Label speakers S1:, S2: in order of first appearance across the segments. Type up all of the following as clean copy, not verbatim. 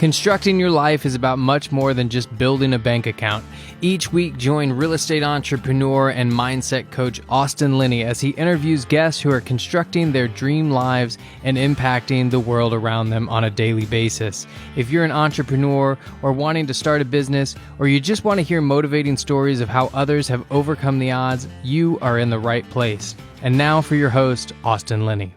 S1: Constructing your life is about much more than just building a bank account. Each week, join real estate entrepreneur and mindset coach Austin Linney as he interviews guests who are constructing their dream lives and impacting the world around them on a daily basis. If you're an entrepreneur or wanting to start a business, or you just want to hear motivating stories of how others have overcome the odds, you are in the right place. And now for your host, Austin Linney.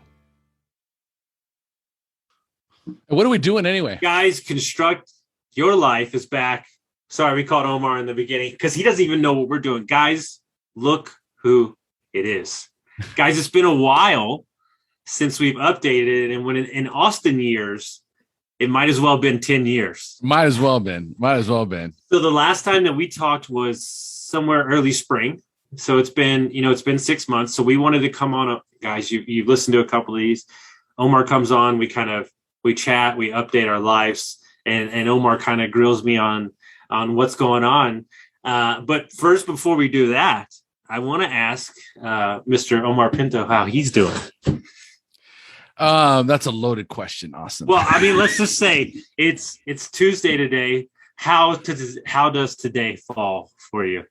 S2: What are we doing anyway?
S3: Guys, Construct Your Life is back. Sorry, we called Omar in the beginning because he doesn't even know what we're doing. Guys, look who it is. Guys, it's been a while since we've updated it. And when in Austin years, it might as well have been 10 years.
S2: Might as well been.
S3: So the last time that we talked was somewhere early spring. So it's been 6 months. So we wanted to come on. Guys, you've listened to a couple of these. Omar comes on. We chat, we update our lives, and Omar kind of grills me on what's going on. But first, before we do that, I want to ask Mr. Omar Pinto how he's doing.
S2: That's a loaded question, Austin.
S3: Well, I mean, let's just say it's Tuesday today. How does today fall for you?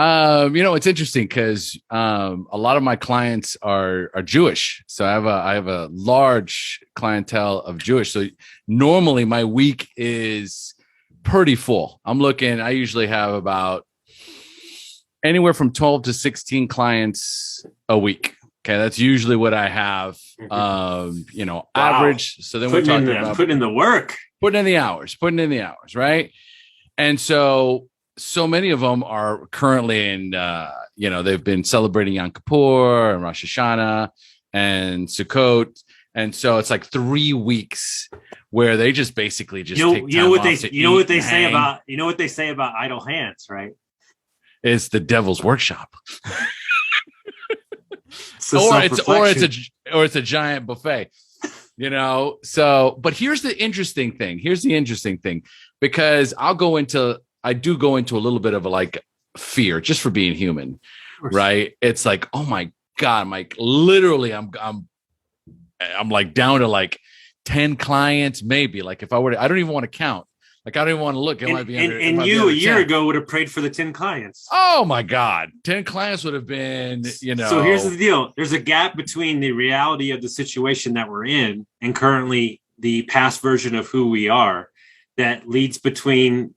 S2: It's interesting because a lot of my clients are Jewish. So I have a large clientele of Jewish. So normally my week is pretty full. I usually have about anywhere from 12 to 16 clients a week. Okay, that's usually what I have. Wow. Average. So then we're talking about
S3: putting in the work,
S2: putting in the hours, right? And so many of them are currently in, they've been celebrating Yom Kippur and Rosh Hashanah and Sukkot. And so it's like 3 weeks where they just basically take time off to eat.
S3: You know what they say about idle hands, right?
S2: It's the devil's workshop.
S3: Or
S2: it's a giant buffet, but here's the interesting thing, because I do go into a little bit of a fear just for being human, right? It's like, oh my God, I'm like, literally, I'm like down to 10 clients, maybe. Like if I were to, I don't even want to count. I don't even want to look. It might be under,
S3: and you a year ago would have prayed for the 10 clients.
S2: Oh my God. 10 clients would have been,
S3: So here's the deal. There's a gap between the reality of the situation that we're in and currently the past version of who we are that leads between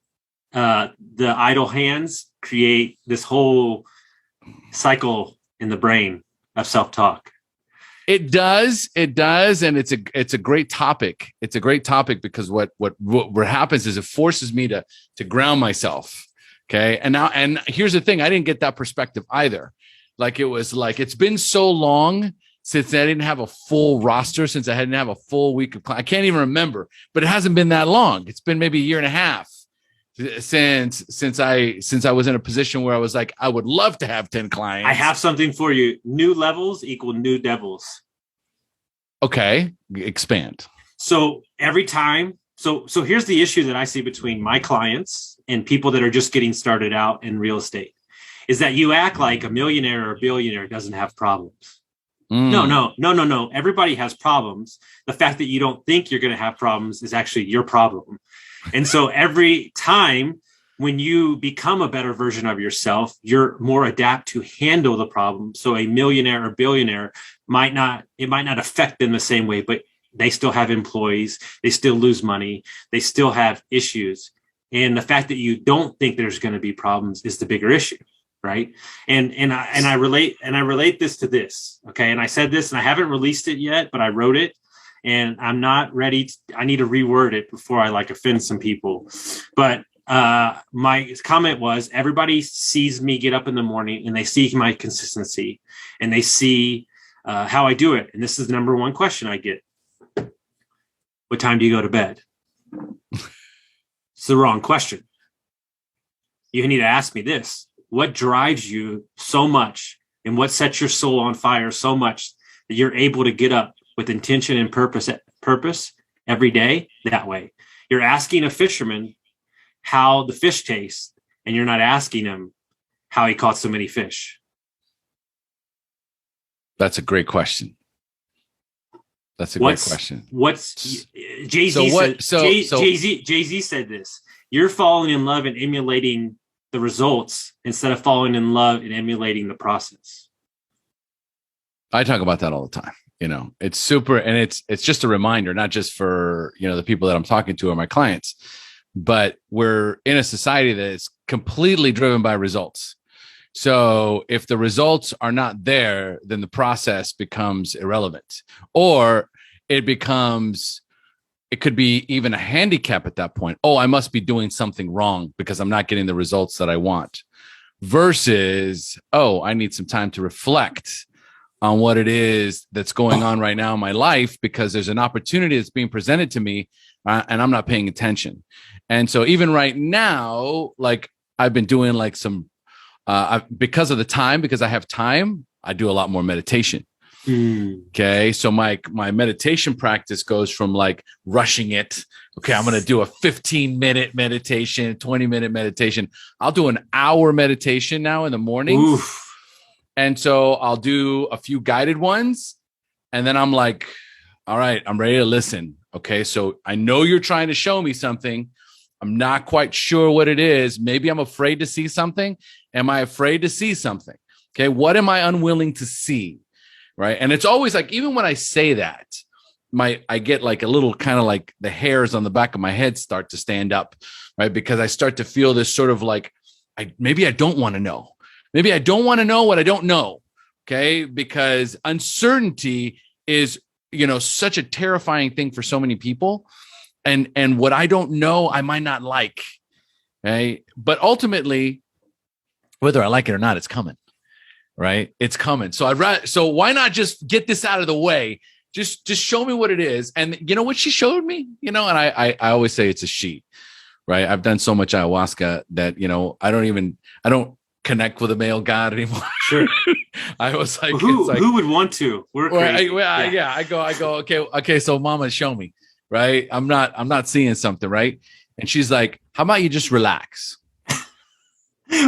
S3: the idle hands create this whole cycle in the brain of self-talk.
S2: It does, and it's a great topic. It's a great topic because what happens is it forces me to ground myself. Okay, and here's the thing: I didn't get that perspective either. It's been so long since I didn't have a full roster, since I didn't have a full week of clients. I can't even remember, but it hasn't been that long. It's been maybe a year and a half since I was in a position where I was like, I would love to have 10 clients.
S3: I have something for you. New levels equal new devils.
S2: Okay, expand.
S3: So every time, so here's the issue that I see between my clients and people that are just getting started out in real estate is that you act like a millionaire or a billionaire doesn't have problems. No. Everybody has problems. The fact that you don't think you're going to have problems is actually your problem. And so every time when you become a better version of yourself, you're more adapt to handle the problem. So a millionaire or billionaire might not affect them the same way, but they still have employees. They still lose money. They still have issues. And the fact that you don't think there's going to be problems is the bigger issue. Right. And I relate this to this. Okay. And I said this and I haven't released it yet, but I wrote it. And I'm not ready. I need to reword it before I offend some people. But my comment was everybody sees me get up in the morning and they see my consistency and they see how I do it. And this is the number one question I get. What time do you go to bed? It's the wrong question. You need to ask me this. What drives you so much and what sets your soul on fire so much that you're able to get up with intention and purpose every day that way? You're asking a fisherman how the fish tastes, and you're not asking him how he caught so many fish.
S2: That's a great question. That's a great question.
S3: What's Jay-Z
S2: So what?
S3: said, Jay-Z said this. You're falling in love and emulating the results instead of falling in love and emulating the process.
S2: I talk about that all the time. It's super, and it's just a reminder, not just for the people that I'm talking to or my clients, but we're in a society that is completely driven by results. So if the results are not there, then the process becomes irrelevant, or it could be even a handicap at that point. Oh, I must be doing something wrong because I'm not getting the results that I want, versus, oh, I need some time to reflect on what it is that's going on right now in my life, because there's an opportunity that's being presented to me and I'm not paying attention. And so even right now, like I've been doing like some, because I have time, I do a lot more meditation. Okay. So my meditation practice goes from like rushing it. Okay. I'm going to do a 15-minute meditation, 20-minute meditation. I'll do an hour meditation now in the morning.
S3: Oof.
S2: And so I'll do a few guided ones. And then I'm like, all right, I'm ready to listen. Okay. So I know you're trying to show me something. I'm not quite sure what it is. Maybe I'm afraid to see something. Am I afraid to see something? Okay. What am I unwilling to see? Right. And it's always like, even when I say that, I get like a little kind of like the hairs on the back of my head start to stand up, right? Because I start to feel this sort of like, maybe I don't want to know. Maybe I don't want to know what I don't know. Okay. Because uncertainty is, such a terrifying thing for so many people. And what I don't know, I might not like. Right. But ultimately, whether I like it or not, it's coming. Right. It's coming. So why not just get this out of the way? Just show me what it is. And you know what she showed me, and I always say it's a she, right? I've done so much ayahuasca that, I don't connect with a male god anymore.
S3: Sure.
S2: I was like,
S3: who would want to? We're crazy.
S2: I go, okay. So mama, show me, right? I'm not seeing something, right? And she's like, how about you just relax?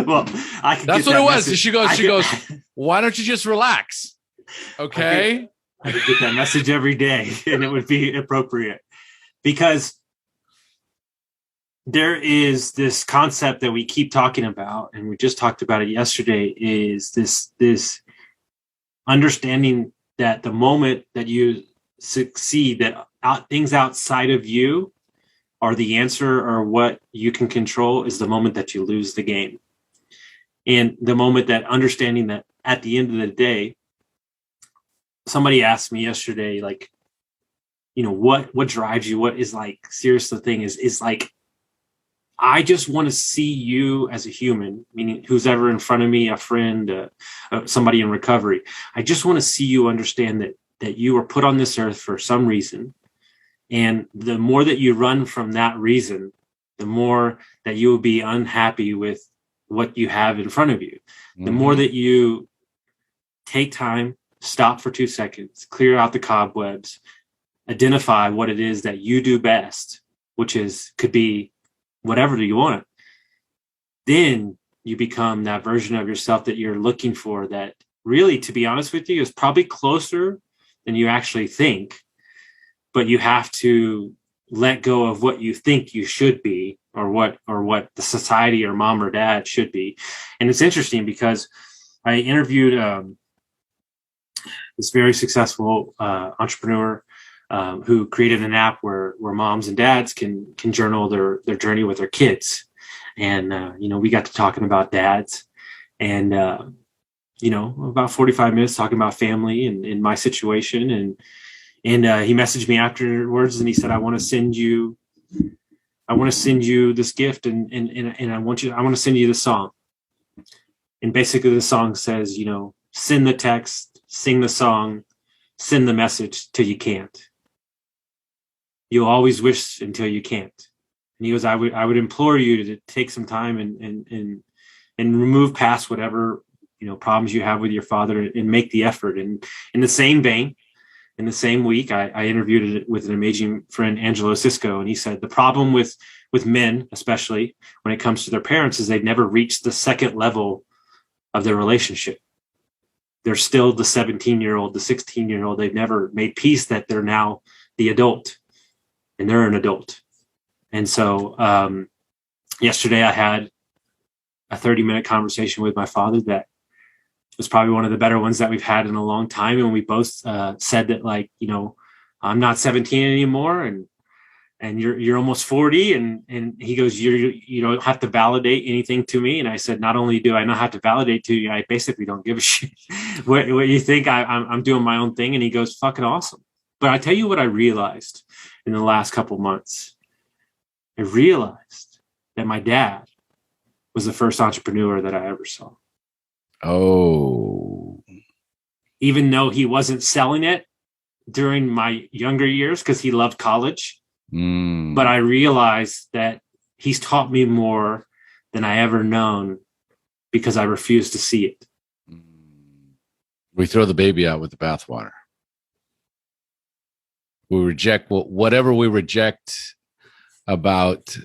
S3: Well,
S2: that's what it was. Message. She goes, why don't you just relax? Okay.
S3: I could get that message every day and it would be appropriate, because there is this concept that we keep talking about, and we just talked about it yesterday, is this understanding that the moment that you succeed, that things outside of you are the answer or what you can control, is the moment that you lose the game. And the moment that understanding that at the end of the day, somebody asked me yesterday, like, what drives you? What is like, serious the thing is like, I just want to see you as a human, meaning who's ever in front of me, a friend, somebody in recovery. I just want to see you understand that you were put on this earth for some reason. And the more that you run from that reason, the more that you will be unhappy with what you have in front of you. The more that you take time, stop for 2 seconds, clear out the cobwebs, identify what it is that you do best, which could be whatever you want. Then you become that version of yourself that you're looking for, that really, to be honest with you, is probably closer than you actually think. But you have to let go of what you think you should be, or what the society or mom or dad should be. And it's interesting because I interviewed this very successful entrepreneur who created an app where moms and dads can journal their journey with their kids. And, we got to talking about dads and, about 45 minutes talking about family and my situation. And he messaged me afterwards and he said, I want to send you this gift and I want to send you the song. And basically the song says, send the text, sing the song, send the message till you can't. You'll always wish until you can't. And he goes, I would implore you to take some time and remove past whatever, problems you have with your father and make the effort. And in the same vein, in the same week, I interviewed it with an amazing friend, Angelo Cisco, and he said the problem with men, especially when it comes to their parents, is they've never reached the second level of their relationship. they're still the 17-year-old, the 16-year-old. They've never made peace that they're now the adult, and they're an adult. And so yesterday I had a 30-minute conversation with my father that was probably one of the better ones that we've had in a long time. And we both said that, like, you know, I'm not 17 anymore, and you're almost 40. And he goes, you don't have to validate anything to me. And I said, not only do I not have to validate to you, I basically don't give a shit what you think. I'm doing my own thing. And he goes, fucking awesome. But I tell you what I realized in the last couple months. I realized that my dad was the first entrepreneur that I ever saw.
S2: Oh.
S3: Even though he wasn't selling it during my younger years because he loved college. But I realized that he's taught me more than I ever known because I refuse to see it.
S2: We throw the baby out with the bathwater. We reject whatever we reject about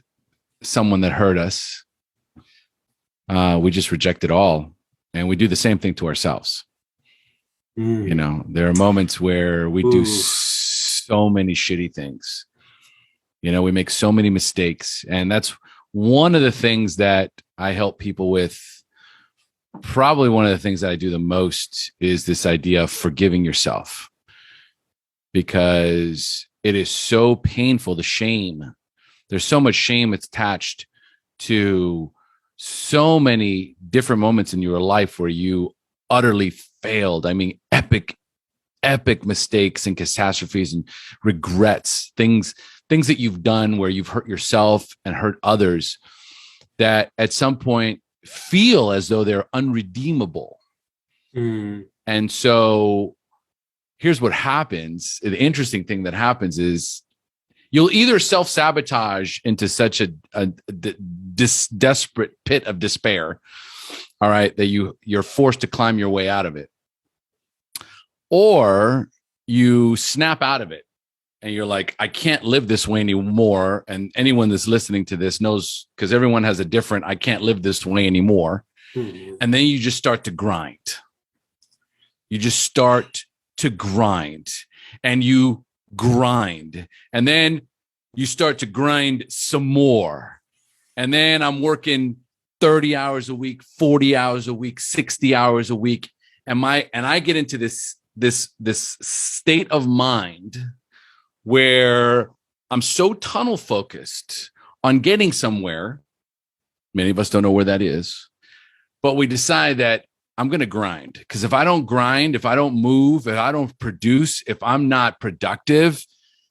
S2: someone that hurt us. We just reject it all. And we do the same thing to ourselves. You know, there are moments where we do so many shitty things. You know, we make so many mistakes. And that's one of the things that I help people with. Probably one of the things that I do the most is this idea of forgiving yourself, because it is so painful. The shame, there's so much shame attached to so many different moments in your life where you utterly failed. I mean, epic mistakes and catastrophes and regrets, things that you've done where you've hurt yourself and hurt others that at some point feel as though they're unredeemable. And so here's what happens. The interesting thing that happens is you'll either self-sabotage into such a desperate pit of despair, all right, that you're forced to climb your way out of it, or you snap out of it and you're like, I can't live this way anymore. And anyone that's listening to this knows, because everyone has a different, I can't live this way anymore. And then you just start to grind. You just start to grind, and you grind, and then you start to grind some more. And then I'm working 30 hours a week, 40 hours a week, 60 hours a week. And I get into this state of mind where I'm so tunnel focused on getting somewhere. Many of us don't know where that is, but we decide that I'm going to grind, because if I don't grind, if I don't move, if I don't produce, if I'm not productive,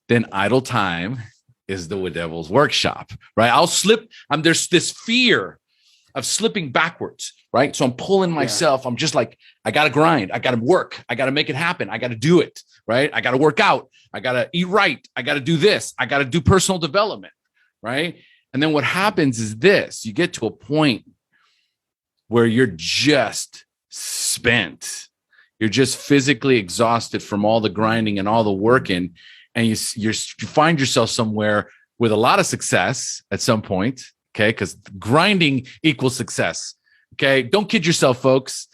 S2: then idle time is the devil's workshop, right? I'll slip. There's this fear of slipping backwards, right? So I'm pulling myself. I'm just like, I got to grind. I got to work. I got to make it happen. I got to do it, right? I got to work out. I got to eat right. I got to do this. I got to do personal development, right? And then what happens is this: you get to a point where you're just spent. You're just physically exhausted from all the grinding and all the working. And you find yourself somewhere with a lot of success at some point, okay? Because grinding equals success, okay? Don't kid yourself, folks.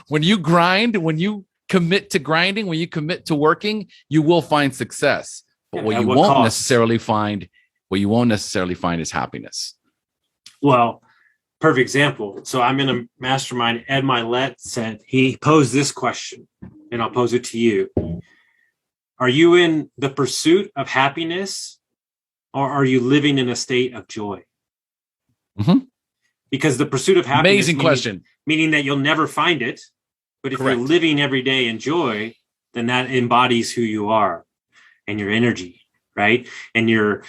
S2: When you grind, when you commit to grinding, when you commit to working, you will find success. But what you won't necessarily find is happiness.
S3: Well, perfect example. So I'm in a mastermind. Ed Milet said, he posed this question, and I'll pose it to you. Are you in the pursuit of happiness, or are you living in a state of joy? Because the pursuit of happiness,
S2: amazing question,
S3: meaning that you'll never find it. But if you're living every day in joy, then that embodies who you are and your energy, right? And you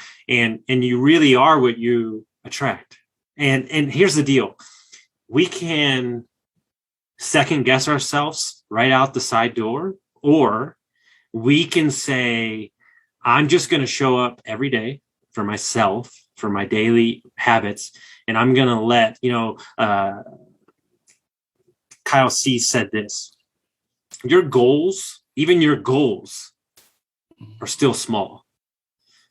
S3: really are what you attract. And here's the deal. We can second guess ourselves right out the side door, or we can say, I'm just going to show up every day for myself, for my daily habits. And I'm going to let, Kyle C said this, your goals, even your goals, are still small,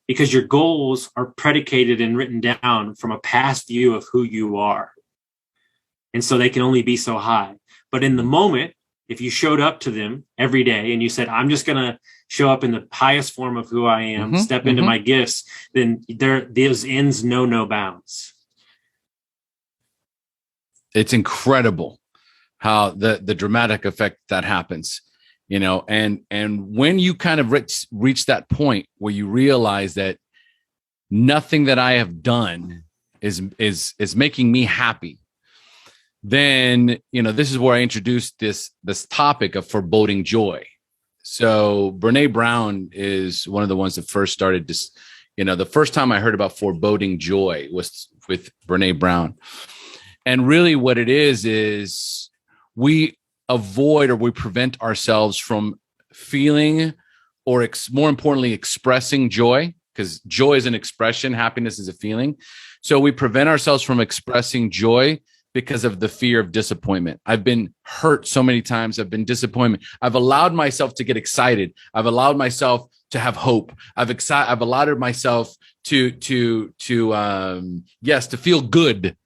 S3: because your goals are predicated and written down from a past view of who you are. And so they can only be so high. But in the moment, if you showed up to them every day and you said, I'm just going to show up in the highest form of who I am, step into my gifts, then those ends know no bounds.
S2: It's incredible how the dramatic effect that happens, and when you kind of reach that point where you realize that nothing that I have done is making me happy, then, this is where I introduced this topic of foreboding joy. So Brene Brown is one of the ones that first started this, the first time I heard about foreboding joy was with Brene Brown. And really what it is we avoid or we prevent ourselves from feeling or more importantly, expressing joy, because joy is an expression, happiness is a feeling. So we prevent ourselves from expressing joy because of the fear of disappointment. I've been hurt so many times. I've been disappointed. I've allowed myself to get excited. I've allowed myself to have hope. I've allowed myself to feel good,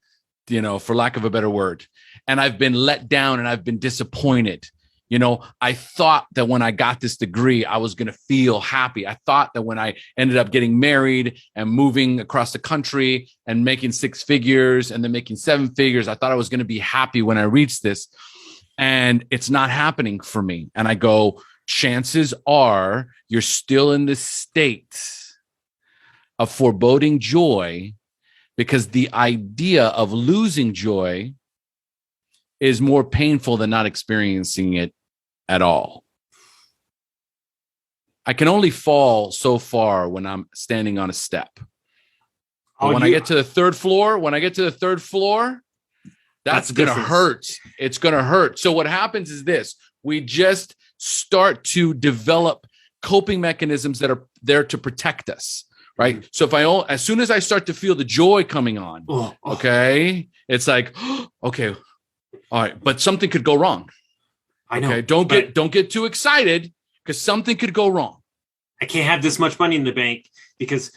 S2: for lack of a better word. And I've been let down and I've been disappointed. I thought that when I got this degree, I was going to feel happy. I thought that when I ended up getting married and moving across the country and making 6 figures and then making 7 figures, I thought I was going to be happy when I reached this. And it's not happening for me. And I go, chances are you're still in this state of foreboding joy because the idea of losing joy is more painful than not experiencing it at all. I can only fall so far when I'm standing on a step. But I get to the third floor, that's going to hurt. It's going to hurt. So what happens is this, we just start to develop coping mechanisms that are there to protect us. Right. So as soon as I start to feel the joy coming on, okay, it's like, okay, all right, but something could go wrong.
S3: I know.
S2: Okay, don't get too excited because something could go wrong.
S3: I can't have this much money in the bank because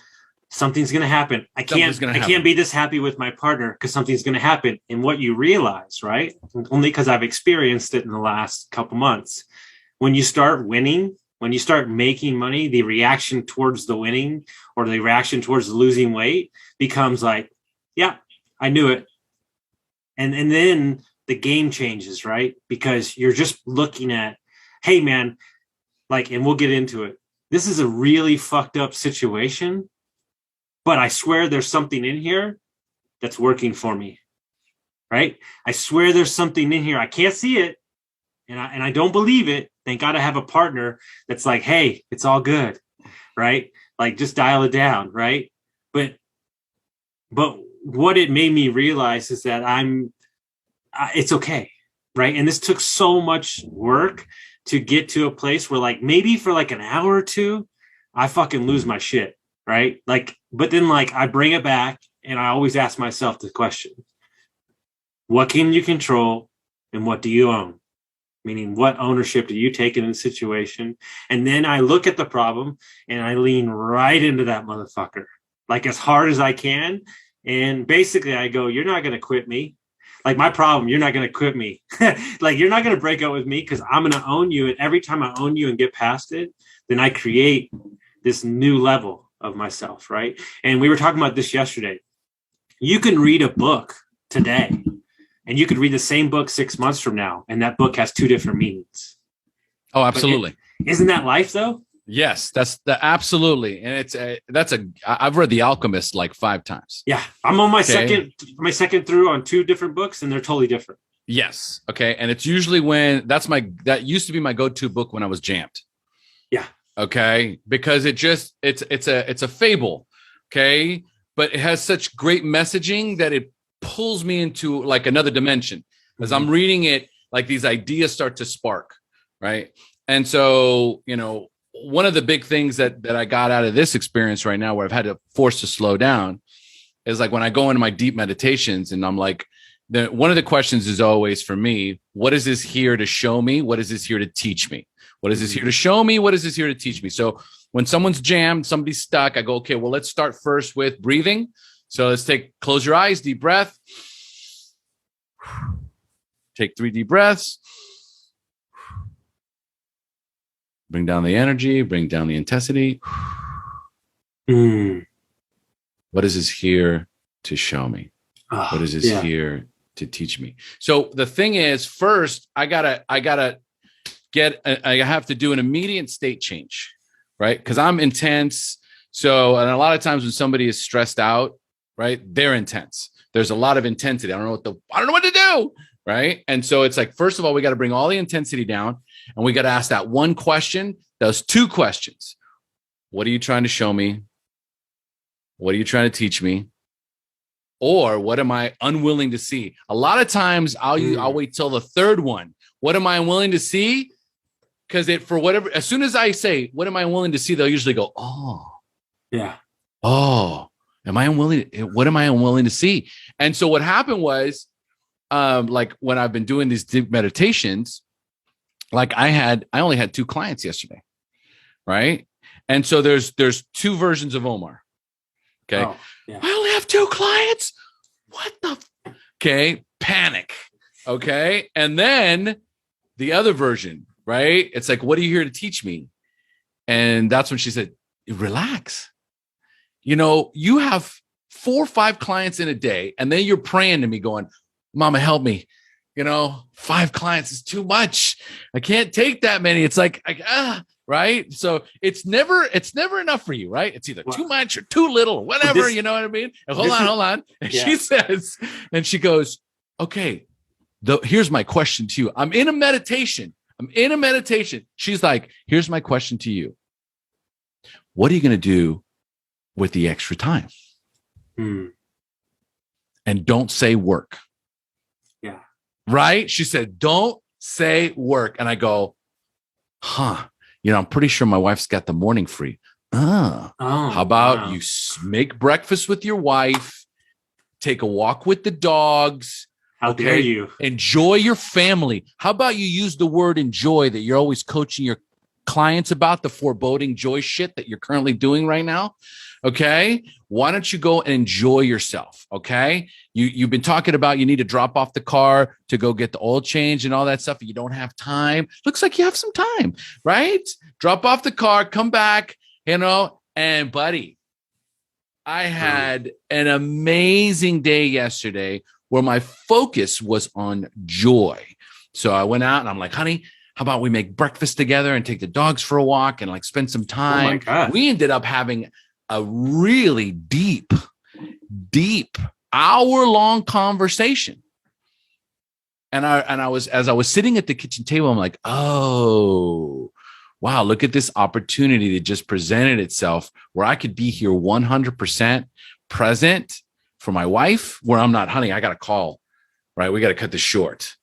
S3: something's going to happen. I can't be this happy with my partner because something's going to happen. And what you realize, right? Only because I've experienced it in the last couple months. When you start winning, when you start making money, the reaction towards the winning or the reaction towards losing weight becomes like, yeah, I knew it. And then the game changes, right? Because you're just looking at, hey, man, and we'll get into it. This is a really fucked up situation, but I swear there's something in here that's working for me, right? I swear there's something in here. I can't see it, and I don't believe it. Thank God I have a partner that's like, hey, it's all good, right? Just dial it down, right? But what it made me realize is that it's okay, right? And this took so much work to get to a place where maybe for an hour or two, I fucking lose my shit, right? But then I bring it back and I always ask myself the question, what can you control and what do you own? Meaning what ownership do you take in the situation? And then I look at the problem and I lean right into that motherfucker, as hard as I can. And basically I go, you're not going to quit me. My problem, you're not going to quit me. You're not going to break up with me because I'm going to own you. And every time I own you and get past it, then I create this new level of myself, right? And we were talking about this yesterday. You can read a book today and you could read the same book 6 months from now. And that book has 2 different meanings.
S2: Oh, absolutely.
S3: Isn't that life though?
S2: Yes, absolutely. And I've read The Alchemist 5 times.
S3: Yeah. I'm on my second through on 2 different books and they're totally different.
S2: Yes. Okay. And it's usually that used to be my go-to book when I was jammed.
S3: Yeah. Okay.
S2: Because it's a fable. Okay. But it has such great messaging that it pulls me into another dimension. As I'm reading it, these ideas start to spark. Right. And so, one of the big things that I got out of this experience right now where I've had to force to slow down is when I go into my deep meditations and I'm one of the questions is always for me, what is this here to show me? What is this here to teach me? What is this here to show me? What is this here to teach me? So when someone's jammed, somebody's stuck, I go, okay, well, let's start first with breathing. So let's close your eyes, deep breath. Take 3 deep breaths. Bring down the energy, bring down the intensity. What is this here to show me? What is this here to teach me? So the thing is, first, I have to do an immediate state change, right? Because I'm intense. So, and a lot of times when somebody is stressed out, right, they're intense. There's a lot of intensity. I don't know what to do, right? And so it's like, first of all, we got to bring all the intensity down, and we got to ask that one question. Those 2 questions. What are you trying to show me? What are you trying to teach me? Or what am I unwilling to see? A lot of times I'll wait till the 3rd one. What am I unwilling to see? Because as soon as I say, what am I unwilling to see? They'll usually go, oh, yeah. Oh, what am I unwilling to see? And so what happened was, like when I've been doing these deep meditations, like I only had 2 clients yesterday. Right. And so there's 2 versions of Omar. Okay. Oh, yeah. I only have 2 clients. What the? Okay. Panic. Okay. And then the other version, right? It's like, what are you here to teach me? And that's when she said, relax. You have 4 or 5 clients in a day, and then you're praying to me going, Mama, help me. 5 clients is too much. I can't take that many. It's like, right? So it's never enough for you, right? It's either too much or too little, or whatever, you know what I mean? And hold on. And she says, and she goes, okay, here's my question to you. I'm in a meditation. She's like, here's my question to you. What are you going to do with the extra time? And don't say work. Yeah. Right? She said, don't say work. And I go, I'm pretty sure my wife's got the morning free. How about you make breakfast with your wife, take a walk with the dogs.
S3: How dare you?
S2: Enjoy your family. How about you use the word enjoy that you're always coaching your clients about, the foreboding joy shit that you're currently doing right now? Okay. Why don't you go and enjoy yourself? Okay. You've been talking about you need to drop off the car to go get the oil change and all that stuff. You don't have time. Looks like you have some time, right? Drop off the car, come back, and buddy, I had an amazing day yesterday where my focus was on joy. So I went out and I'm like, honey, how about we make breakfast together and take the dogs for a walk and like spend some time? Oh my God. We ended up having a really deep hour-long conversation. And as I was sitting at the kitchen table, I'm like, oh, wow, look at this opportunity that just presented itself where I could be here 100% present for my wife, where I'm not, honey, I got to call, right? We got to cut this short,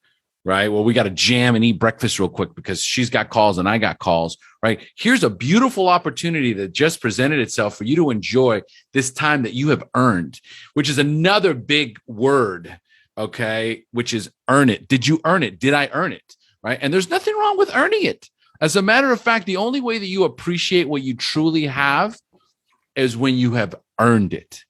S2: right? Well, we got to jam and eat breakfast real quick because she's got calls and I got calls, right? Here's a beautiful opportunity that just presented itself for you to enjoy this time that you have earned, which is another big word, okay? Which is earn it. Did you earn it? Did I earn it? Right? And there's nothing wrong with earning it. As a matter of fact, the only way that you appreciate what you truly have is when you have earned it.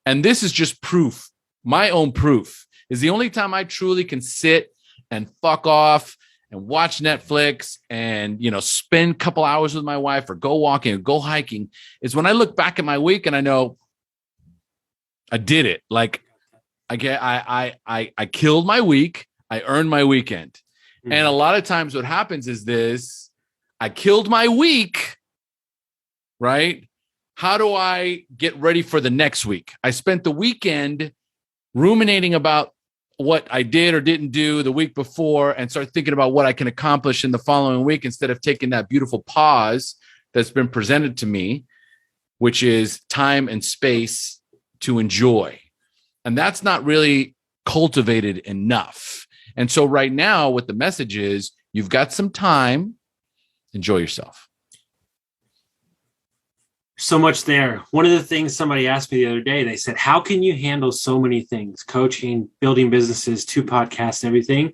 S2: And this is just proof. My own proof is the only time I truly can sit and fuck off and watch Netflix and, spend a couple hours with my wife or go walking or go hiking is when I look back at my week and I know I did it. Like I killed my week. I earned my weekend. Mm-hmm. And a lot of times what happens is this, I killed my week, right? How do I get ready for the next week? I spent the weekend ruminating about what I did or didn't do the week before and start thinking about what I can accomplish in the following week instead of taking that beautiful pause that's been presented to me, which is time and space to enjoy. And that's not really cultivated enough. And so right now what the message is, you've got some time, enjoy yourself.
S3: So much there. One of the things somebody asked me the other day, they said, how can you handle so many things? Coaching, building businesses, 2 podcasts, everything.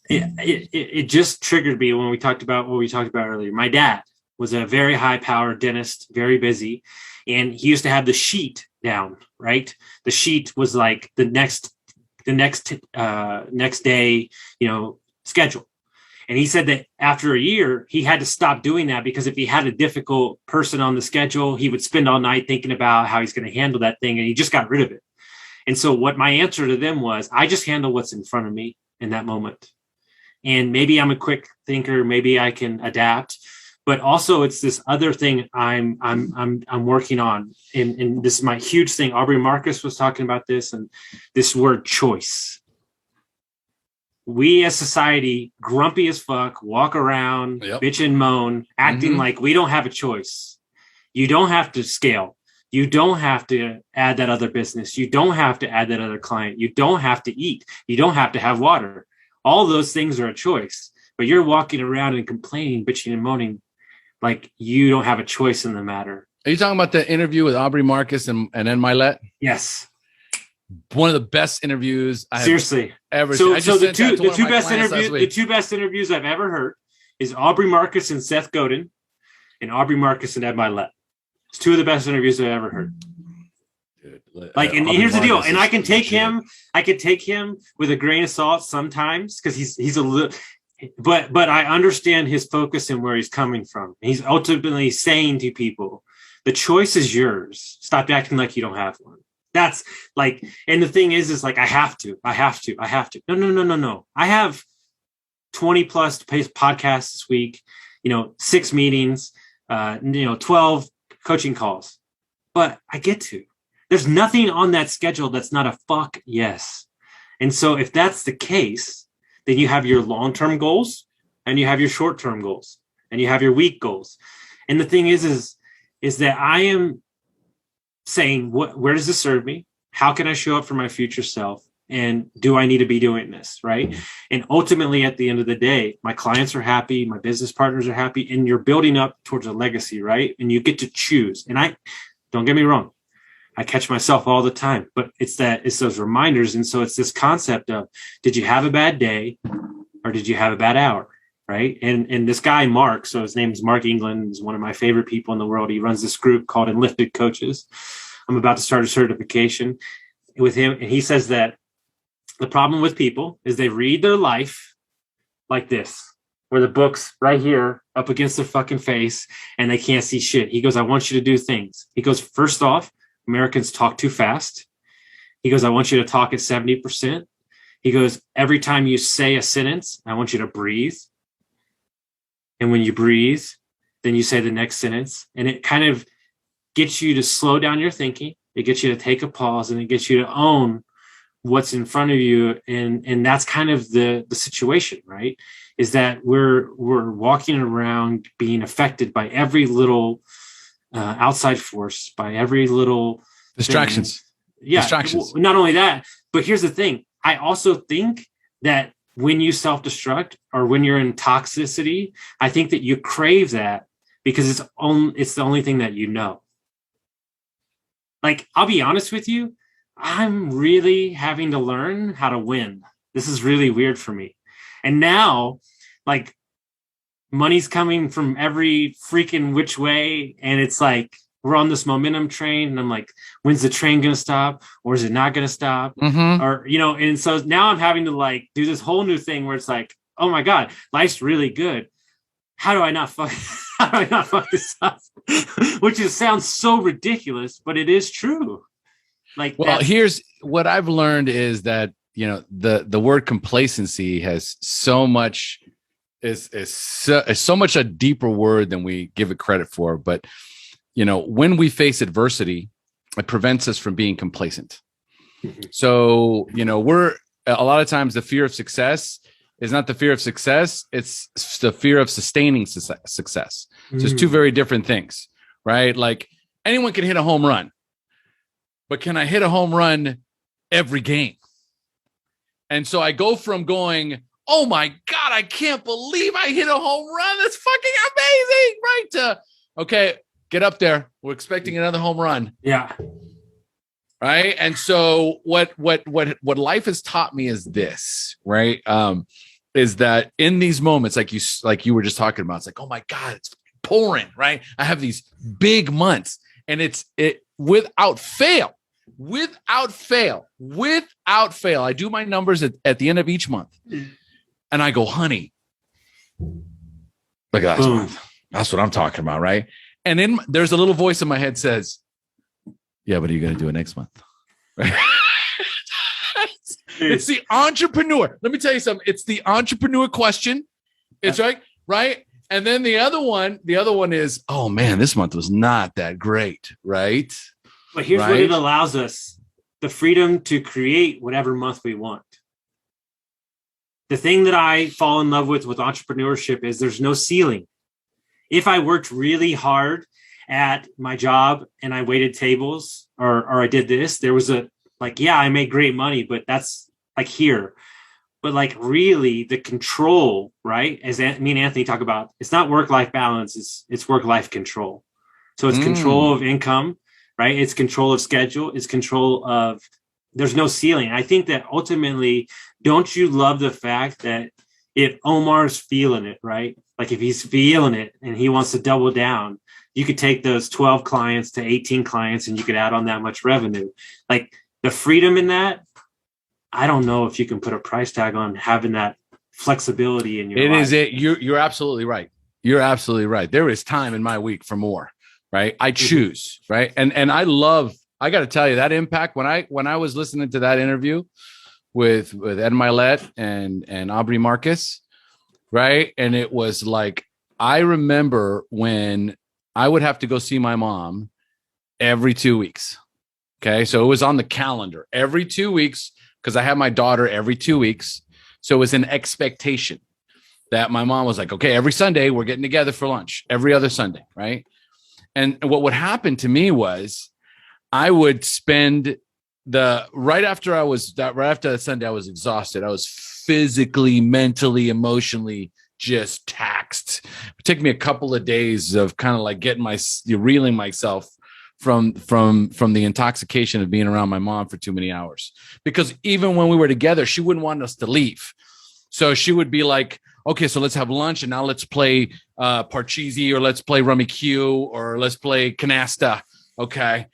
S3: It just triggered me when we talked about what we talked about earlier. My dad was a very high-powered dentist, very busy, and he used to have the sheet down, right? The sheet was like the next the next day, schedule. And he said that after a year, he had to stop doing that because if he had a difficult person on the schedule, he would spend all night thinking about how he's going to handle that thing. And he just got rid of it. And so what my answer to them was, I just handle what's in front of me in that moment. And maybe I'm a quick thinker. Maybe I can adapt. But also it's this other thing I'm working on. And this is my huge thing. Aubrey Marcus was talking about this and this word choice. We as society, grumpy as fuck, walk around, bitch and moan, acting like we don't have a choice. You don't have to scale. You don't have to add that other business. You don't have to add that other client. You don't have to eat. You don't have to have water. All those things are a choice. But you're walking around and complaining, bitching and moaning like you don't have a choice in the matter.
S2: Are you talking about the interview with Aubrey Marcus and N. Milet?
S3: Yes.
S2: One of the best interviews I
S3: seriously
S2: ever
S3: seen.
S2: So
S3: the two best interviews I've ever heard is Aubrey Marcus and Seth Godin and Aubrey Marcus and Ed Milet. It's two of the best interviews I've ever heard. Dude, and here's the deal. And I can take him with a grain of salt sometimes because he's a little, but I understand his focus and where he's coming from. He's ultimately saying to people, the choice is yours. Stop acting like you don't have one. That's like, and the thing is like, I have to. No. I have 20 plus podcasts this week, 6 meetings, 12 coaching calls, but I get to. There's nothing on that schedule that's not a fuck yes. And so if that's the case, then you have your long-term goals and you have your short-term goals and you have your week goals. And the thing is that I am saying, where does this serve me? How can I show up for my future self? And do I need to be doing this? Right. And ultimately, at the end of the day, my clients are happy. My business partners are happy. And you're building up towards a legacy. Right. And you get to choose. And don't get me wrong. I catch myself all the time, but it's those reminders. And so it's this concept of, did you have a bad day or did you have a bad hour? Right. And this guy, Mark, so his name is Mark England, is one of my favorite people in the world. He runs this group called Enlifted Coaches. I'm about to start a certification with him. And he says that the problem with people is they read their life like this, where the book's right here up against their fucking face and they can't see shit. He goes, I want you to do things. He goes, first off, Americans talk too fast. He goes, I want you to talk at 70%. He goes, every time you say a sentence, I want you to breathe. And when you breathe, then you say the next sentence. And it kind of gets you to slow down your thinking. It gets you to take a pause and it gets you to own what's in front of you. And that's kind of the situation, right? Is that we're walking around being affected by every little outside force, by every little
S2: distractions.
S3: Thing. Yeah.
S2: Distractions.
S3: Not only that, but here's the thing. I also think that when you self-destruct or when you're in toxicity, I think that you crave that because it's the only thing that you know. Like, I'll be honest with you, I'm really having to learn how to win. This is really weird for me. And now, like, money's coming from every freaking which way. And it's like, we're on this momentum train. And I'm like, when's the train going to stop? Or is it not going to stop?
S2: Mm-hmm.
S3: Or, and so now I'm having to like do this whole new thing where it's like, oh my God, life's really good. How do I not fuck this up? Which sounds so ridiculous, but it is true. Like,
S2: well, here's what I've learned is that, the word complacency has so much is so much a deeper word than we give it credit for. But, when we face adversity, it prevents us from being complacent. So, we're a lot of times the fear of success is not the fear of success. It's the fear of sustaining success. So it's two very different things, right? Like anyone can hit a home run, but can I hit a home run every game? And so I go from going, oh my God, I can't believe I hit a home run. That's fucking amazing. Right. To, okay, get up there. We're expecting another home run.
S3: Yeah.
S2: Right. And so what life has taught me is this, right? Is that in these moments, like you were just talking about, it's like, oh my God, it's pouring, right? I have these big months and it without fail, without fail, I do my numbers at the end of each month. And I go, honey, look at that month. That's what I'm talking about, right? And then there's a little voice in my head says, yeah, but are you going to do it next month? Right? It's the entrepreneur. Let me tell you something. It's the entrepreneur question. It's right. And then the other one is, oh man, this month was not that great, right?
S3: But here's what it allows us: the freedom to create whatever month we want. The thing that I fall in love with entrepreneurship is there's no ceiling. If I worked really hard at my job and I waited tables or I did this, there was I made great money, but that's like here. But like really the control, right? As me and Anthony talk about, it's not work-life balance, it's work-life control. So it's control of income, right? It's control of schedule, it's control of, there's no ceiling. I think that ultimately, don't you love the fact that if Omar's feeling it, right? Like if he's feeling it and he wants to double down, you could take those 12 clients to 18 clients and you could add on that much revenue. Like the freedom in that, I don't know if you can put a price tag on having that flexibility in your life.
S2: You're absolutely right. You're absolutely right. There is time in my week for more, right? I choose, right? And I got to tell you that impact when I was listening to that interview with Ed Milet and Aubrey Marcus, right? And it was like, I remember when I would have to go see my mom every 2 weeks. Okay. So it was on the calendar every 2 weeks because I had my daughter every 2 weeks. So it was an expectation that my mom was like, okay, every Sunday we're getting together for lunch, every other Sunday. Right. And what would happen to me was I would spend right after that Sunday, I was exhausted. I was physically, mentally, emotionally just taxed. It took me a couple of days of kind of like reeling myself from the intoxication of being around my mom for too many hours. Because even when we were together, she wouldn't want us to leave. So she would be like, okay, so let's have lunch and now let's play Parcheesi or let's play Rummy Q or let's play Canasta. Okay.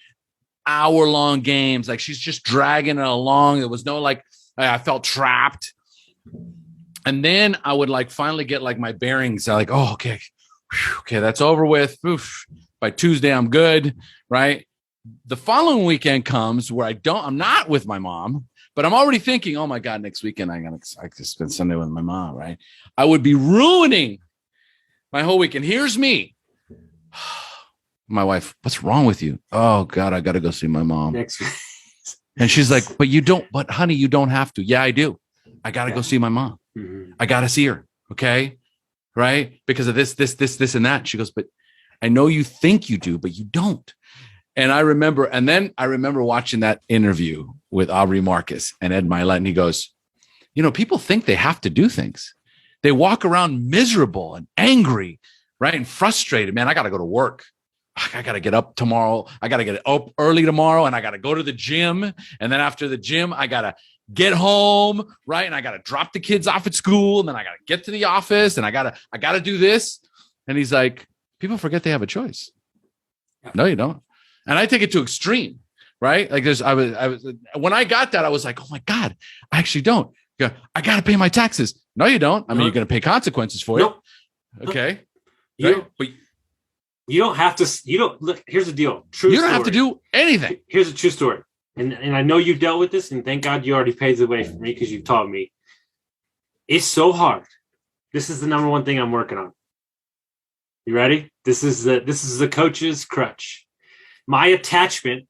S2: Hour-long games. Like she's just dragging it along. There was no I felt trapped. And then I would finally get my bearings. I oh, okay. Okay, that's over with. Oof. By Tuesday, I'm good. Right. The following weekend comes where I'm not with my mom, but I'm already thinking, oh my God, next weekend I could spend Sunday with my mom. Right. I would be ruining my whole weekend. Here's me. My wife, what's wrong with you? Oh God, I got to go see my mom. And she's like, but honey, you don't have to. Yeah, I do. I got to go see my mom. Mm-hmm. I got to see her. Okay. Right. Because of this, and that. She goes, but I know you think you do, but you don't. And I remember watching that interview with Aubrey Marcus and Ed Milet. And he goes, people think they have to do things. They walk around miserable and angry, right? And frustrated. Man, I got to go to work. I got to get up tomorrow. I got to get up early tomorrow and I got to go to the gym. And then after the gym, I got to get home. Right. And I got to drop the kids off at school. And then I got to get to the office and I got to do this. And he's like, people forget they have a choice. No, you don't. And I take it to extreme, right? Like when I got that, I was like, oh my God, I actually don't. I got to pay my taxes. No, you don't. I mean, you're going to pay consequences for it. Okay. But
S3: you don't have to, look, here's the deal. True
S2: you don't have to do anything.
S3: Here's a true story. And I know you've dealt with this and thank God you already paved the way for me because you've taught me. It's so hard. This is the number one thing I'm working on. You ready? This is the coach's crutch. My attachment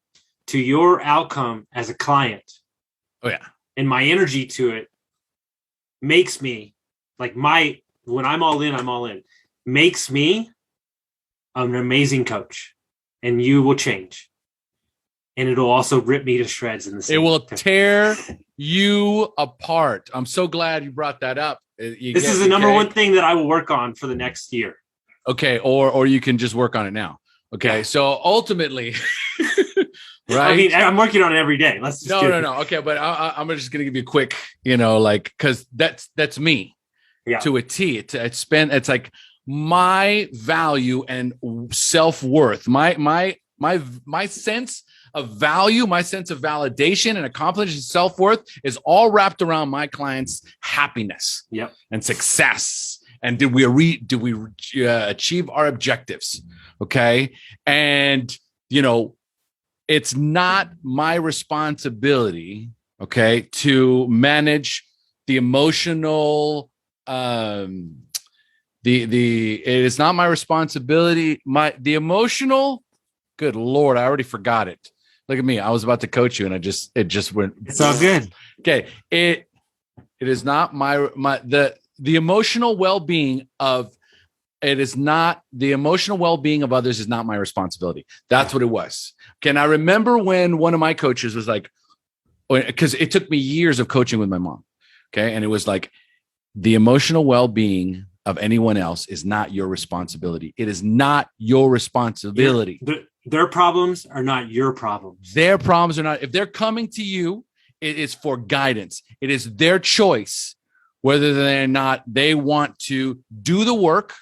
S3: to your outcome as a client.
S2: Oh yeah.
S3: And my energy to it makes me when I'm all in, I'm all in. Makes me an amazing coach. And you will change. And it'll also rip me to shreds in the same.
S2: It will tear you apart. I'm so glad you brought that up.
S3: This is the number one thing that I will work on for the next year.
S2: Okay, or you can just work on it now. Okay, yeah. So ultimately, right?
S3: I mean, I'm working on it every day. Let's just
S2: no. Okay, but I'm just gonna give you a quick, because that's me, to a T. It's like my value and self-worth, my sense of value, my sense of validation and accomplishment and self-worth is all wrapped around my clients' happiness and success. And did we achieve our objectives? Okay. And, it's not my responsibility, okay, to manage the emotional, it is not my responsibility. The emotional, good Lord, I already forgot it. Look at me. I was about to coach you and it just went.
S3: It's all good.
S2: Okay. It is not the emotional well-being of others is not my responsibility. That's what it was. Okay. And I remember when one of my coaches was like, because it took me years of coaching with my mom. Okay. And it was like, the emotional well-being of anyone else is not your responsibility. It is not your responsibility.
S3: Their problems are not your problems.
S2: Their problems are not. If they're coming to you, it is for guidance. It is their choice whether or not they want to do the work,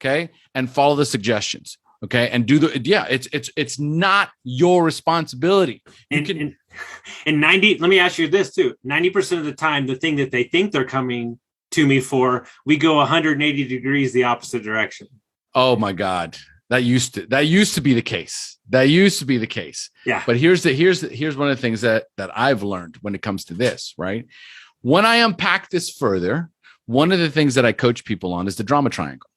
S2: okay, and follow the suggestions, okay, and it's not your responsibility.
S3: And 90. Let me ask you this too: 90% of the time, the thing that they think they're coming to me for, we go 180 degrees the opposite direction.
S2: Oh my God. That used to be the case.
S3: Yeah.
S2: But here's one of the things that I've learned when it comes to this, right? When I unpack this further, one of the things that I coach people on is the drama triangle.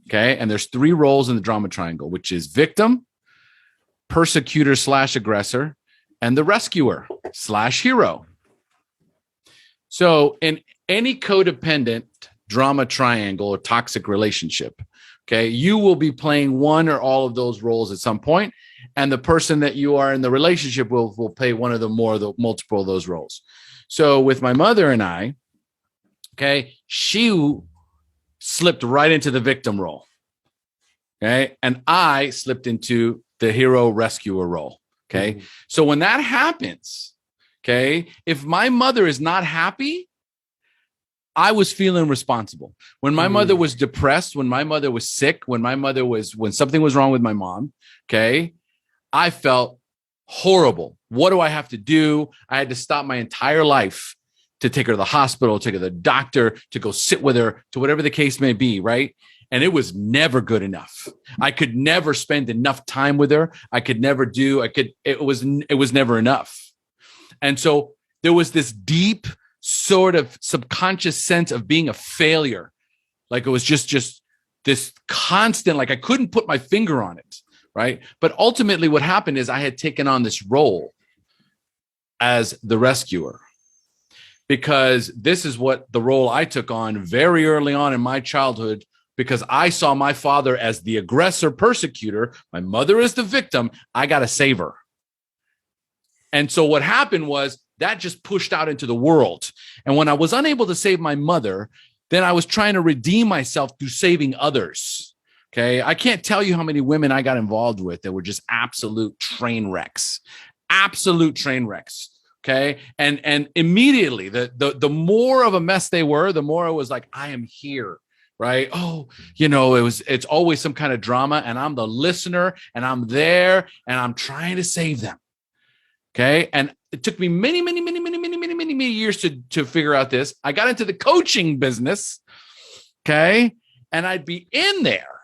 S2: Okay. And there's 3 roles in the drama triangle, which is victim, persecutor / aggressor, and the rescuer / hero. So in any codependent drama triangle or toxic relationship, okay, you will be playing one or all of those roles at some point, and the person that you are in the relationship will play one of the multiple of those roles. So with my mother and I, okay, she slipped right into the victim role, okay, and I slipped into the hero rescuer role, okay. So when that happens, okay, if my mother is not happy, I was feeling responsible. When my mother was depressed, when my mother was sick, when something was wrong with my mom, okay, I felt horrible. What do I have to do? I had to stop my entire life to take her to the hospital, take her to the doctor, to go sit with her, to whatever the case may be, right? And it was never good enough. I could never spend enough time with her. It was never enough. And so there was this deep sort of subconscious sense of being a failure. Like it was just this constant, like I couldn't put my finger on it, right? But ultimately what happened is I had taken on this role as the rescuer, because this is what the role I took on very early on in my childhood, because I saw my father as the aggressor persecutor, my mother as the victim. I got to save her. And so what happened was that just pushed out into the world. And when I was unable to save my mother, then I was trying to redeem myself through saving others. Okay. I can't tell you how many women I got involved with that were just absolute train wrecks. Okay. And immediately the more of a mess they were, the more I was like, I am here. Right. Oh, it's always some kind of drama, and I'm the listener, and I'm there, and I'm trying to save them. Okay. And it took me many years to figure out this. I got into the coaching business. Okay. And I'd be in there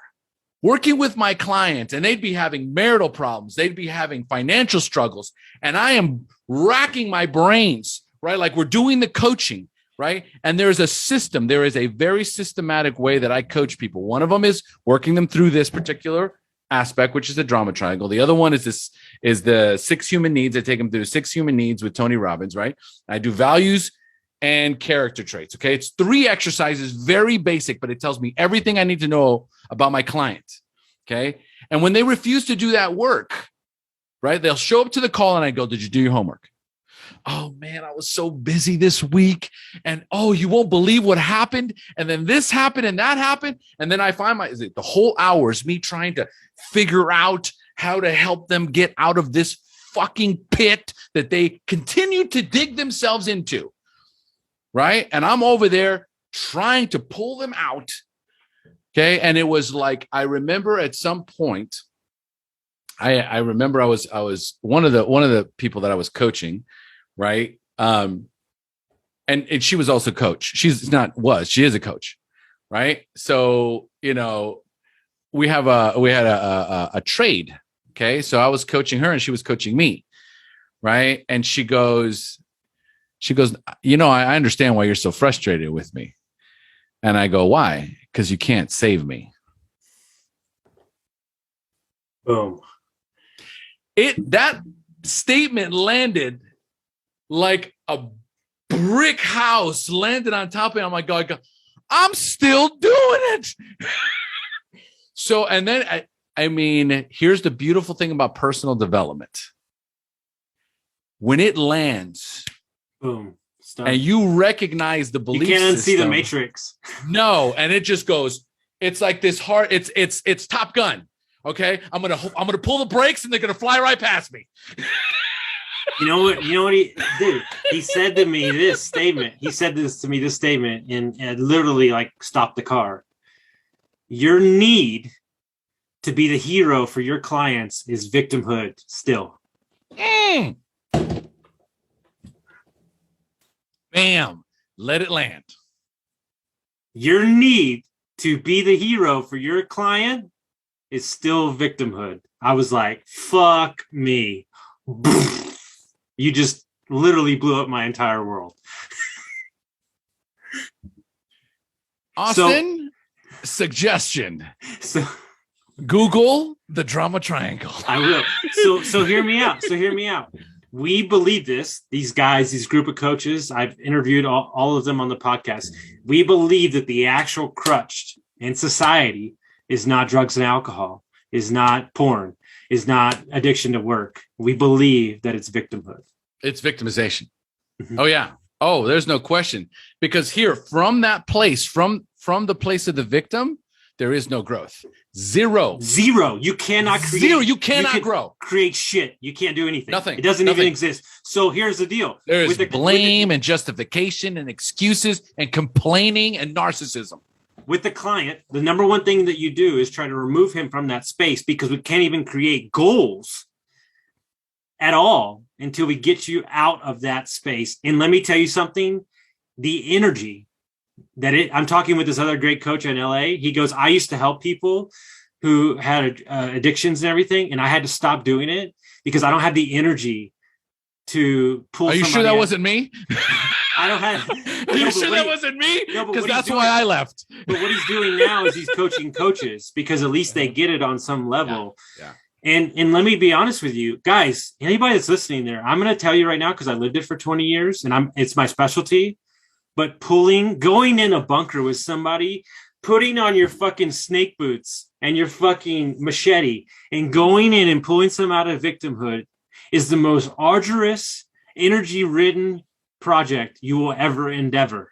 S2: working with my clients, and they'd be having marital problems. They'd be having financial struggles. And I am racking my brains, right? Like we're doing the coaching, right? And there's a system. There is a very systematic way that I coach people. One of them is working them through this particular aspect, which is the drama triangle. The other one is the 6 human needs. I take them through 6 human needs with Tony Robbins, right? I do values and character traits. Okay. It's 3 exercises, very basic, but it tells me everything I need to know about my client. Okay. And when they refuse to do that work, right, they'll show up to the call and I go, did you do your homework? Oh man, I was so busy this week, and oh, you won't believe what happened. And then this happened and that happened. And then I find the whole hour is me trying to figure out how to help them get out of this fucking pit that they continue to dig themselves into. Right. And I'm over there trying to pull them out. Okay. And it was like, I remember at some point, I remember I was one of the people that I was coaching, right? And she was also coach. She is a coach, right? So, we had a trade. Okay. So I was coaching her and she was coaching me. Right. And she goes, I understand why you're so frustrated with me. And I go, why? Because you can't save me.
S3: Boom.
S2: That statement landed like a brick house landed on top of me. I'm like, God, I'm still doing it. So, and then here's the beautiful thing about personal development. When it lands,
S3: boom,
S2: and you recognize the belief,
S3: you can't unsee
S2: system,
S3: the matrix.
S2: No, and it just goes. It's like this hard. It's Top Gun. Okay, I'm gonna pull the brakes, and they're gonna fly right past me.
S3: You know what he said to me this statement. He said this statement, and literally like stopped the car. Your need to be the hero for your clients is victimhood still.
S2: Bam, let it land.
S3: Your need to be the hero for your client is still victimhood. I was like, fuck me. You just literally blew up my entire world.
S2: Austin, suggestion.
S3: So
S2: Google the drama triangle.
S3: I will. So hear me out. We believe this. These guys, these group of coaches, I've interviewed all of them on the podcast. We believe that the actual crutch in society is not drugs and alcohol, is not porn, is not addiction to work. We believe that it's victimhood.
S2: It's victimization.
S3: Mm-hmm.
S2: Oh, yeah. Oh, there's no question. Because here, from that place, from the place of the victim, there is no growth. Zero.
S3: You cannot create.
S2: Zero. You cannot grow.
S3: Create shit. You can't do anything.
S2: Nothing.
S3: It doesn't even exist. So here's the deal.
S2: There is blame and justification and excuses and complaining and narcissism.
S3: With the client, the number one thing that you do is try to remove him from that space, because we can't even create goals at all until we get you out of that space. And let me tell you something, the energy I'm talking with this other great coach in LA. He goes, I used to help people who had addictions and everything, and I had to stop doing it because I don't have the energy to pull.
S2: Are you sure that wasn't me?
S3: I don't have.
S2: Are you sure that wasn't me? Because that's why I left.
S3: But what he's doing now is he's coaching coaches, because at least they get it on some level.
S2: Yeah.
S3: And let me be honest with you guys, anybody that's listening there, I'm going to tell you right now, because I lived it for 20 years and it's my specialty. But going in a bunker with somebody, putting on your fucking snake boots and your fucking machete and going in and pulling some out of victimhood is the most arduous, energy-ridden project you will ever endeavor.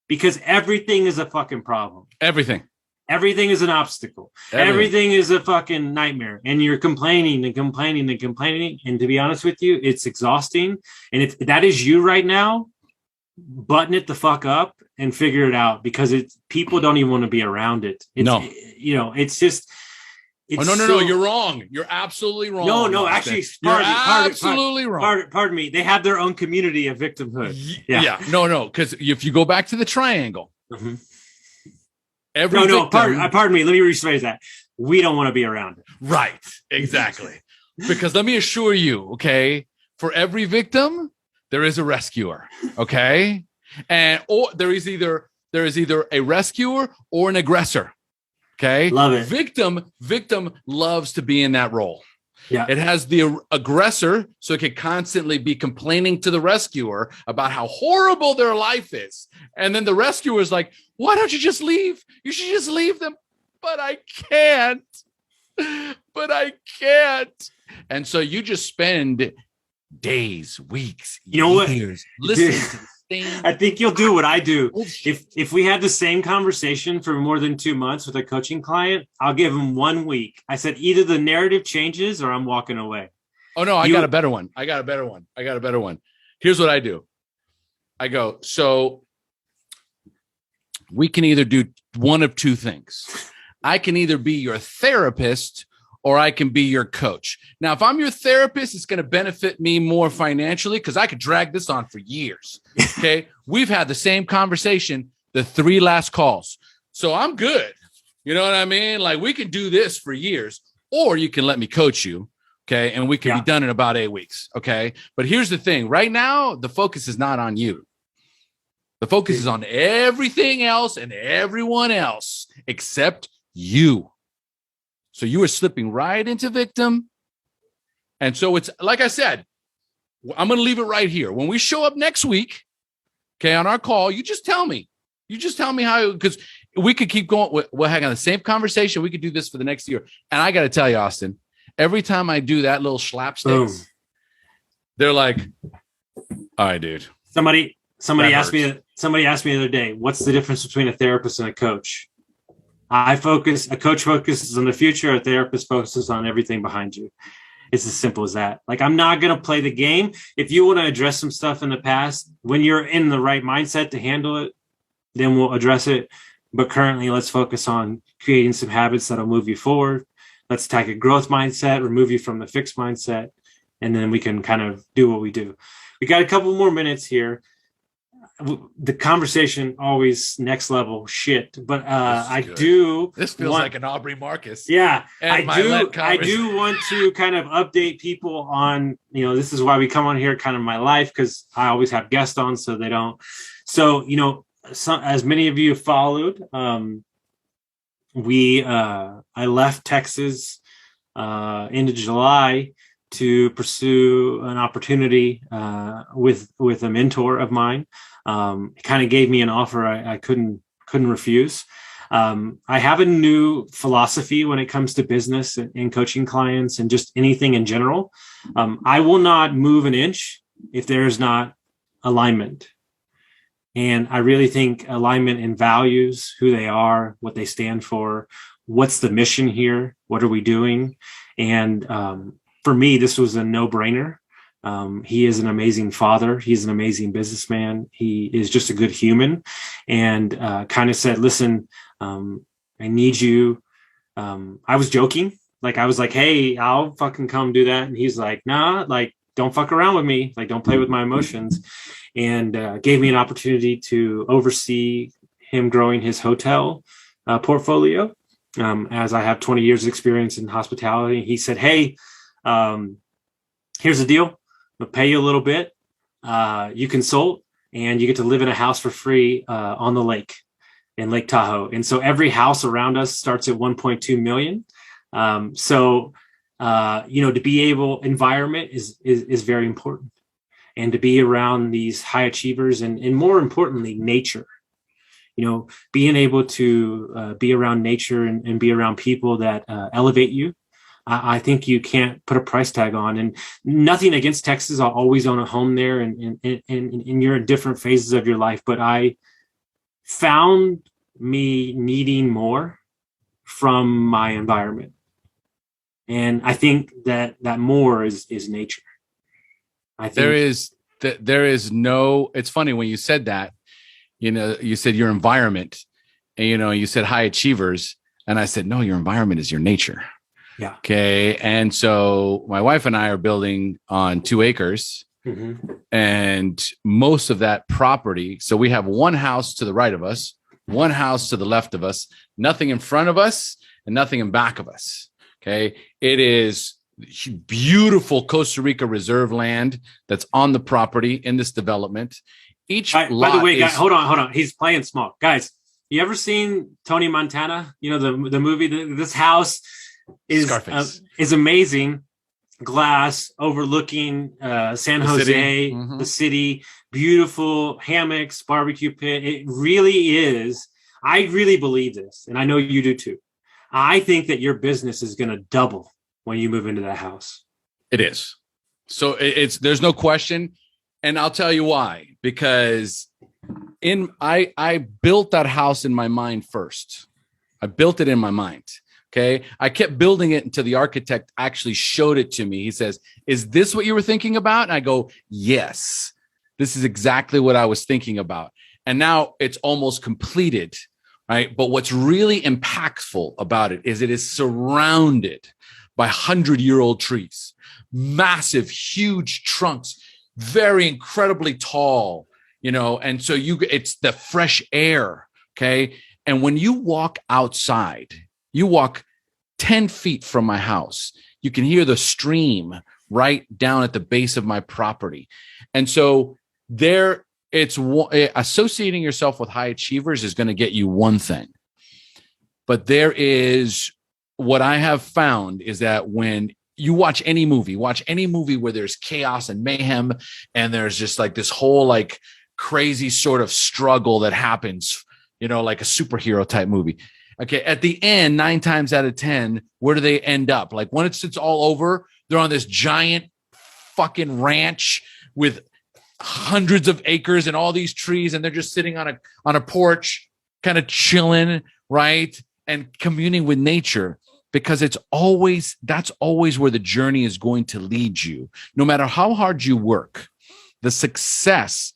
S3: Because everything is a fucking problem.
S2: Everything
S3: is an obstacle. Everything is a fucking nightmare. And you're complaining and complaining and complaining. And to be honest with you, it's exhausting. And if that is you right now, button it the fuck up and figure it out, because people don't even want to be around it. It's just.
S2: No, you're wrong. You're absolutely wrong.
S3: No, actually,
S2: absolutely wrong.
S3: Pardon me. They have their own community of victimhood.
S2: Yeah. No, because if you go back to the triangle,
S3: mm-hmm.
S2: Pardon
S3: me. Let me rephrase that. We don't want to be around it.
S2: Right. Exactly. Because let me assure you, okay, for every victim, there is a rescuer. Okay. Or there is either a rescuer or an aggressor. Okay.
S3: Love it.
S2: Victim loves to be in that role.
S3: Yeah.
S2: It has the aggressor, so it can constantly be complaining to the rescuer about how horrible their life is. And then the rescuer is like, why don't you just leave? You should just leave them. But I can't. And so you just spend days, weeks, years listening to the same.
S3: I think you'll do what I do. If we had the same conversation for more than 2 months with a coaching client, I'll give them 1 week. I said, either the narrative changes or I'm walking away.
S2: Oh no, I got a better one. Here's what I do. I go, so we can either do one of two things. I can either be your therapist or I can be your coach. Now, if I'm your therapist, it's going to benefit me more financially because I could drag this on for years. Okay. We've had the same conversation the 3 last calls. So I'm good. You know what I mean? Like, we can do this for years, or you can let me coach you. Okay. And we can be done in about 8 weeks. Okay. But here's the thing. Right now, the focus is not on you. The focus is on everything else and everyone else except you. So you are slipping right into victim. And so it's like I said, I'm going to leave it right here. When we show up next week, okay, on our call, you just tell me. You just tell me how, because we could keep going. We'll hang on the same conversation. We could do this for the next year. And I got to tell you, Austin, every time I do that little slapsticks, they're like, all right, dude. Somebody
S3: asked me the other day, what's the difference between a therapist and a coach? A coach focuses on the future, a therapist focuses on everything behind you. It's as simple as that. Like, I'm not going to play the game. If you want to address some stuff in the past, when you're in the right mindset to handle it, then we'll address it. But currently, let's focus on creating some habits that'll move you forward. Let's attack a growth mindset, remove you from the fixed mindset, and then we can kind of do what we do. We got a couple more minutes here. The conversation always next level shit, but
S2: this feels like an Aubrey Marcus.
S3: Yeah, I do want to kind of update people on, this is why we come on here, kind of my life, because I always have guests on, so they don't. So, as many of you have followed, I left Texas into July to pursue an opportunity with a mentor of mine. It kind of gave me an offer I couldn't refuse. I have a new philosophy when it comes to business and coaching clients and just anything in general. I will not move an inch if there is not alignment. And I really think alignment in values, who they are, what they stand for, what's the mission here, what are we doing? And for me, this was a no-brainer. He is an amazing father. He's an amazing businessman. He is just a good human, and kind of said, listen, I need you. I was joking. Like, I was like, hey, I'll fucking come do that. And he's like, nah, like, don't fuck around with me. Like, don't play with my emotions. And gave me an opportunity to oversee him growing his hotel portfolio. As I have 20 years experience in hospitality. He said, hey, here's the deal. I'll pay you a little bit. You consult, and you get to live in a house for free on the lake in Lake Tahoe. And so every house around us starts at 1.2 million. To be able, environment is very important, and to be around these high achievers and more importantly, nature. Being able to be around nature and be around people that elevate you. I think you can't put a price tag on. And nothing against Texas. I'll always own a home there, and you're in different phases of your life. But I found me needing more from my environment. And I think that more is nature. I think
S2: there is no, it's funny when you said that, you said your environment, and, you said high achievers. And I said, no, your environment is your nature.
S3: Yeah.
S2: Okay. And so my wife and I are building on 2 acres, and most of that property. So we have one house to the right of us, one house to the left of us, nothing in front of us, and nothing in back of us. Okay. It is beautiful Costa Rica reserve land that's on the property in this development.
S3: By the way, guys, hold on. He's playing small. Guys, you ever seen Tony Montana? The movie, this house is amazing. Glass overlooking San Jose, the city, beautiful hammocks, barbecue pit. It really is. I really believe this, and I know you do too. I think that your business is going to double when you move into that house.
S2: It is. So there's no question. And I'll tell you why, because I built that house in my mind first. I built it in my mind. Okay. I kept building it until the architect actually showed it to me. He says, is this what you were thinking about? And I go, yes, this is exactly what I was thinking about. And now it's almost completed. Right. But what's really impactful about it is surrounded by 100-year-old trees, massive, huge trunks, very incredibly tall, and so it's the fresh air. Okay. And when you walk outside, you walk 10 feet from my house, you can hear the stream right down at the base of my property. And so associating yourself with high achievers is going to get you one thing. But what I have found is that when you watch any movie where there's chaos and mayhem, and there's just like this whole like crazy sort of struggle that happens, like a superhero type movie. Okay. At the end, 9 times out of 10, where do they end up? Like when it's all over, they're on this giant fucking ranch with hundreds of acres and all these trees. And they're just sitting on a porch, kind of chilling, right? And communing with nature, because that's always where the journey is going to lead you. No matter how hard you work, the success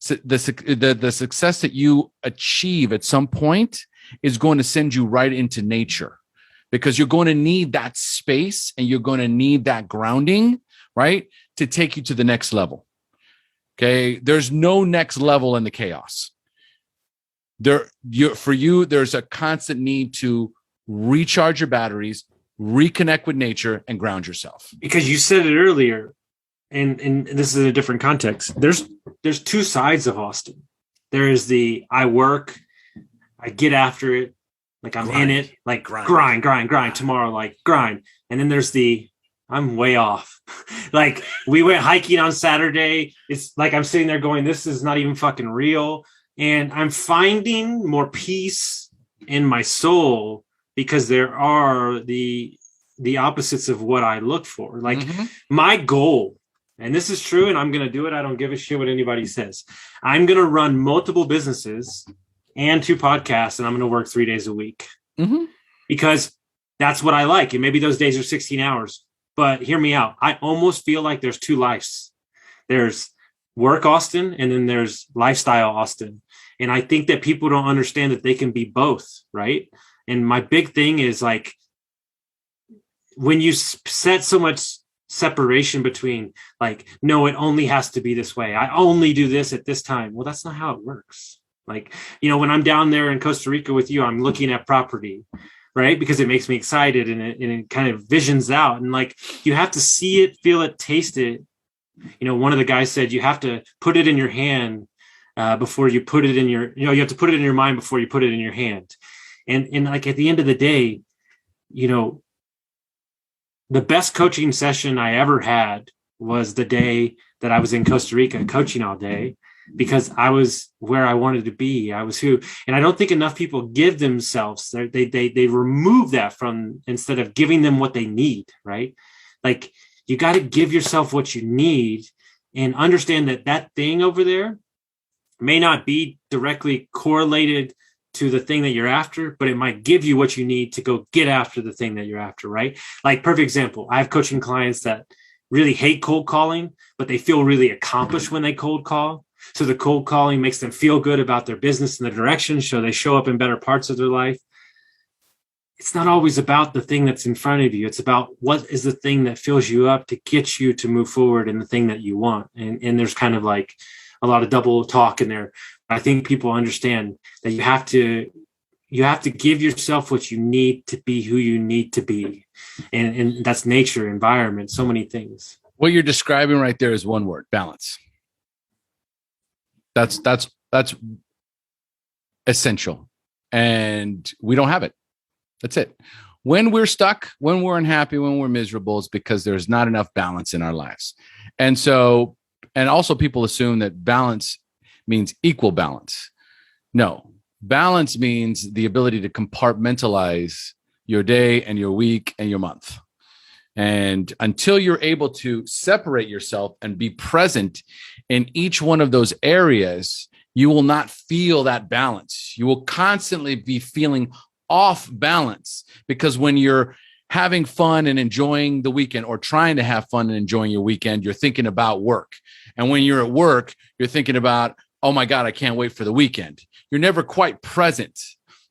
S2: that you achieve at some point is going to send you right into nature, because you're going to need that space and you're going to need that grounding, right, to take you to the next level. Okay. There's no next level in the chaos. For you, there's a constant need to recharge your batteries, reconnect with nature, and ground yourself.
S3: Because you said it earlier, and this is in a different context. There's 2 sides of Austin. There is the I work, I get after it, like I'm in it, like grind tomorrow, like grind. And then there's the I'm way off. Like we went hiking on Saturday. It's like I'm sitting there going, this is not even fucking real. And I'm finding more peace in my soul because there are the opposites of what I look for. Like my goal, and this is true, and I'm going to do it. I don't give a shit what anybody says. I'm going to run multiple businesses and 2 podcasts, and I'm going to work 3 days a week because that's what I like. And maybe those days are 16 hours, but hear me out. I almost feel like there's 2 lives. There's work Austin, and then there's lifestyle Austin. And I think that people don't understand that they can be both, right? And my big thing is like, when you set so much separation between like, no, it only has to be this way. I only do this at this time. Well, that's not how it works. Like, when I'm down there in Costa Rica with you, I'm looking at property, right? Because it makes me excited and it kind of visions out. And like, you have to see it, feel it, taste it. One of the guys said, you have to put it in your hand before you put it in your, you have to put it in your mind before you put it in your hand. And like at the end of the day, the best coaching session I ever had was the day that I was in Costa Rica coaching all day, because I was where I wanted to be. I was who, and I don't think enough people give themselves, they remove that from, instead of giving them what they need, right? Like you got to give yourself what you need and understand that thing over there may not be directly correlated to the thing that you're after, but it might give you what you need to go get after the thing that you're after, right? Like perfect example, I have coaching clients that really hate cold calling, but they feel really accomplished when they cold call. So the cold calling makes them feel good about their business and the direction, so they show up in better parts of their life. It's not always about the thing that's in front of you. It's about what is the thing that fills you up to get you to move forward in the thing that you want. And there's kind of like a lot of double talk in there. I think people understand that you have to give yourself what you need to be who you need to be. And that's nature, environment, so many things.
S2: What you're describing right there is one word: balance. That's essential. And we don't have it. That's it. When we're stuck, when we're unhappy, when we're miserable, it's because there's not enough balance in our lives. And also people assume that balance means equal balance. No, balance means the ability to compartmentalize your day and your week and your month. And until you're able to separate yourself and be present in each one of those areas, you will not feel that balance. You will constantly be feeling off balance, because when you're having fun and enjoying the weekend, or trying to have fun and enjoying your weekend, you're thinking about work. And when you're at work, you're thinking about, oh my God, I can't wait for the weekend. You're never quite present,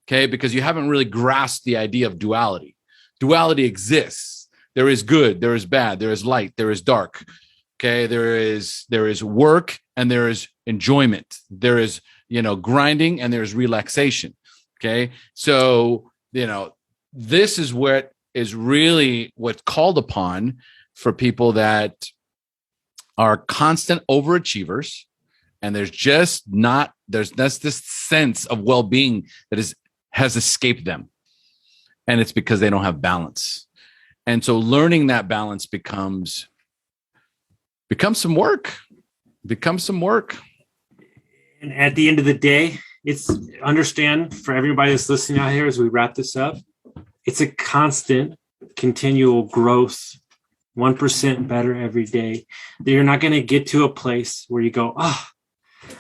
S2: okay? Because you haven't really grasped the idea of duality. Duality exists. There is good, there is bad, there is light, there is dark. Okay. There is work and there is enjoyment. There is, grinding and there's relaxation. Okay. So, this is what is really what's called upon for people that are constant overachievers. And there's this sense of well-being that has escaped them. And it's because they don't have balance. And so learning that balance becomes some work.
S3: And at the end of the day, understand for everybody that's listening out here as we wrap this up, it's a constant, continual growth, 1% better every day. You're not going to get to a place where you go,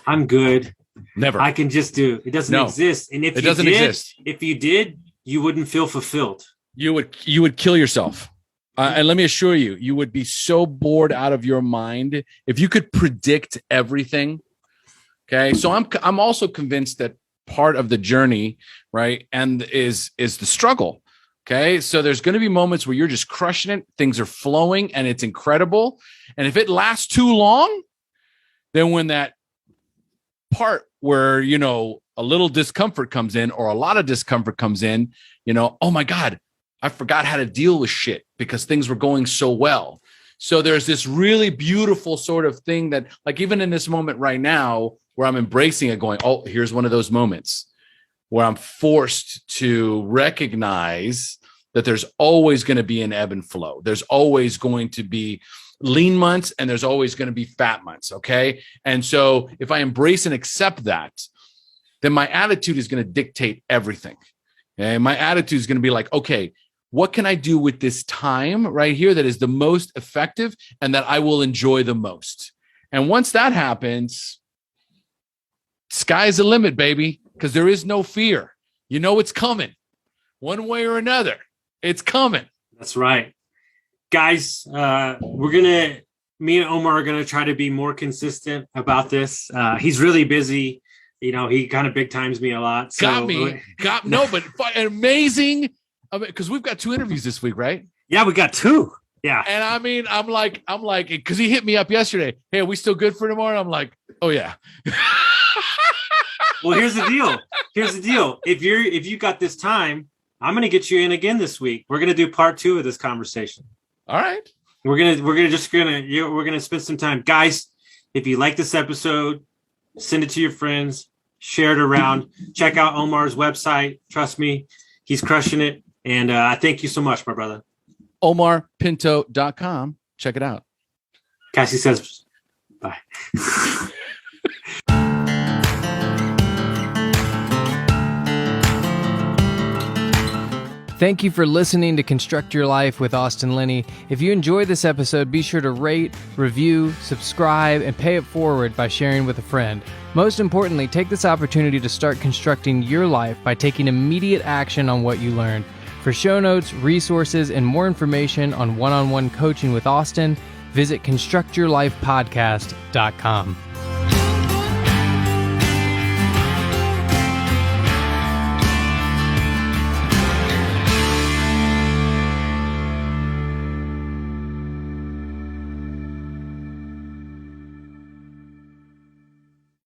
S3: I'm good.
S2: Never.
S3: I can just do it. It doesn't exist. And if you did, you wouldn't feel fulfilled. You
S2: would kill yourself. And let me assure you, you would be so bored out of your mind if you could predict everything. Okay. So I'm also convinced that part of the journey, right, and is the struggle. Okay. So there's going to be moments where you're just crushing it. Things are flowing and it's incredible. And if it lasts too long, then when that part where, a little discomfort comes in or a lot of discomfort comes in, oh my God, I forgot how to deal with shit because things were going so well. So there's this really beautiful sort of thing that, like, even in this moment right now where I'm embracing it, going, oh, here's one of those moments where I'm forced to recognize that there's always going to be an ebb and flow. There's always going to be lean months and there's always going to be fat months. Okay. And so if I embrace and accept that, then my attitude is going to dictate everything. Okay. My attitude is going to be like, okay, what can I do with this time right here that is the most effective and that I will enjoy the most? And once that happens, sky's the limit, baby, because there is no fear. It's coming one way or another. It's coming.
S3: That's right. Guys, me and Omar are going to try to be more consistent about this. He's really busy. He kind of big times me a lot. So.
S2: But amazing. Because we've got 2 interviews this week, right?
S3: Yeah, we got 2. Yeah.
S2: And I mean, I'm like, because he hit me up yesterday. Hey, are we still good for tomorrow? I'm like, oh yeah.
S3: Well, here's the deal. If you got this time, I'm going to get you in again this week. We're going to do part 2 of this conversation.
S2: All right.
S3: We're going to spend some time. Guys, if you like this episode, send it to your friends, share it around, check out Omar's website. Trust me, he's crushing it. And I thank you so much, my brother.
S2: OmarPinto.com. Check it out.
S3: Cassie says bye.
S1: Thank you for listening to Construct Your Life with Austin Linney. If you enjoyed this episode, be sure to rate, review, subscribe, and pay it forward by sharing with a friend. Most importantly, take this opportunity to start constructing your life by taking immediate action on what you learned. For show notes, resources, and more information on one-on-one coaching with Austin, visit constructyourlifepodcast.com.